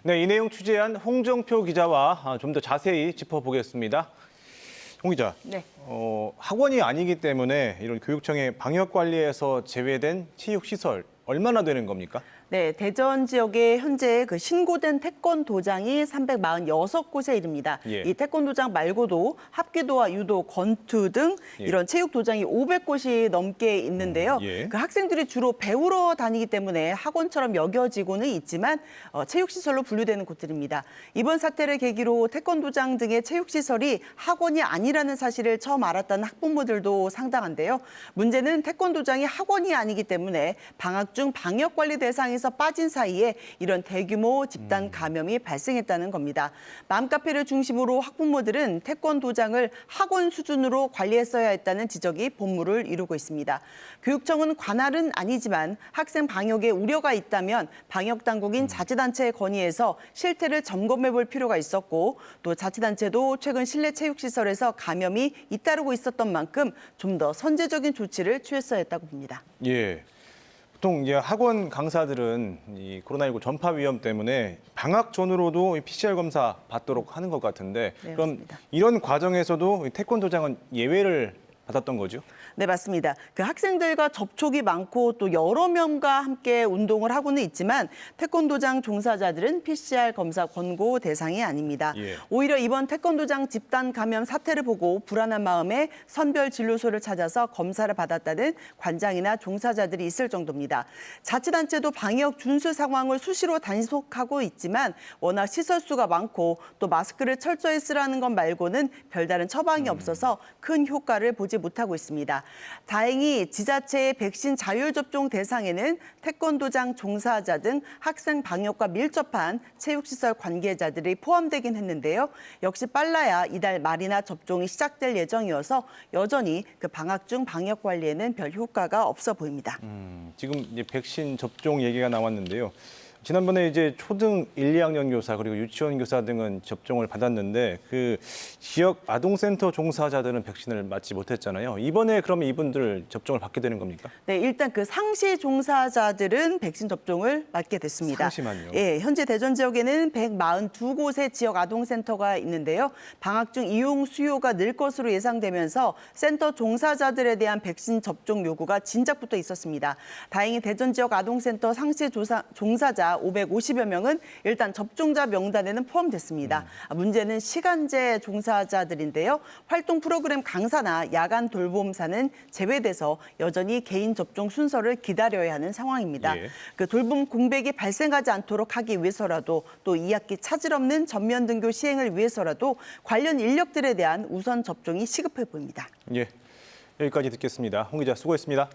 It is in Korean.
네, 이 내용 취재한 홍정표 기자와 좀 더 자세히 짚어보겠습니다. 홍 기자, 네. 학원이 아니기 때문에 이런 교육청의 방역 관리에서 제외된 체육시설 얼마나 되는 겁니까? 네, 대전 지역에 현재 그 신고된 태권도장이 346곳에 이릅니다. 예. 이 태권도장 말고도 합기도와 유도, 권투 등 예. 이런 체육도장이 500곳이 넘게 있는데요. 예. 그 학생들이 주로 배우러 다니기 때문에 학원처럼 여겨지고는 있지만 체육시설로 분류되는 곳들입니다. 이번 사태를 계기로 태권도장 등의 체육시설이 학원이 아니라는 사실을 처음 알았다는 학부모들도 상당한데요. 문제는 태권도장이 학원이 아니기 때문에 방학 중 방역관리 대상에서 빠진 사이에 이런 대규모 집단 감염이 발생했다는 겁니다. 맘카페를 중심으로 학부모들은 태권도장을 학원 수준으로 관리했어야 했다는 지적이 본물을 이루고 있습니다. 교육청은 관할은 아니지만 학생 방역에 우려가 있다면 방역당국인 자치단체에 건의해서 실태를 점검해 볼 필요가 있었고 또 자치단체도 최근 실내 체육시설에서 감염이 잇따르고 있었던 만큼 좀 더 선제적인 조치를 취했어야 했다고 봅니다. 예. 보통 이제 학원 강사들은 이 코로나19 전파 위험 때문에 방학 전으로도 PCR 검사 받도록 하는 것 같은데 네, 그럼 맞습니다. 이런 과정에서도 이 태권도장은 예외를 받았던 거죠? 네, 맞습니다. 그 학생들과 접촉이 많고 또 여러 명과 함께 운동을 하고는 있지만 태권도장 종사자들은 PCR 검사 권고 대상이 아닙니다. 예. 오히려 이번 태권도장 집단 감염 사태를 보고 불안한 마음에 선별 진료소를 찾아서 검사를 받았다는 관장이나 종사자들이 있을 정도입니다. 자치단체도 방역 준수 상황을 수시로 단속하고 있지만 워낙 시설 수가 많고 또 마스크를 철저히 쓰라는 것 말고는 별다른 처방이 없어서 큰 효과를 보지 못하고 있습니다. 다행히 지자체의 백신 자율 접종 대상에는 태권도장 종사자 등 학생 방역과 밀접한 체육시설 관계자들이 포함되긴 했는데요. 역시 빨라야 이달 말이나 접종이 시작될 예정이어서 여전히 그 방학 중 방역 관리에는 별 효과가 없어 보입니다. 지금 이제 백신 접종 얘기가 나왔는데요. 지난번에 이제 초등 1, 2학년 교사 그리고 유치원 교사 등은 접종을 받았는데 그 지역 아동센터 종사자들은 백신을 맞지 못했잖아요. 이번에 그러면 이분들 접종을 받게 되는 겁니까? 네, 일단 그 상시 종사자들은 백신 접종을 맞게 됐습니다. 상시만요? 예, 현재 대전 지역에는 142곳의 지역 아동센터가 있는데요. 방학 중 이용 수요가 늘 것으로 예상되면서 센터 종사자들에 대한 백신 접종 요구가 진작부터 있었습니다. 다행히 대전 지역 아동센터 상시 종사자 550여 명은 일단 접종자 명단에는 포함됐습니다. 문제는 시간제 종사자들인데요. 활동 프로그램 강사나 야간 돌봄사는 제외돼서 여전히 개인 접종 순서를 기다려야 하는 상황입니다. 예. 그 돌봄 공백이 발생하지 않도록 하기 위해서라도 또 2학기 차질 없는 전면 등교 시행을 위해서라도 관련 인력들에 대한 우선 접종이 시급해 보입니다. 예. 여기까지 듣겠습니다. 홍 기자 수고했습니다.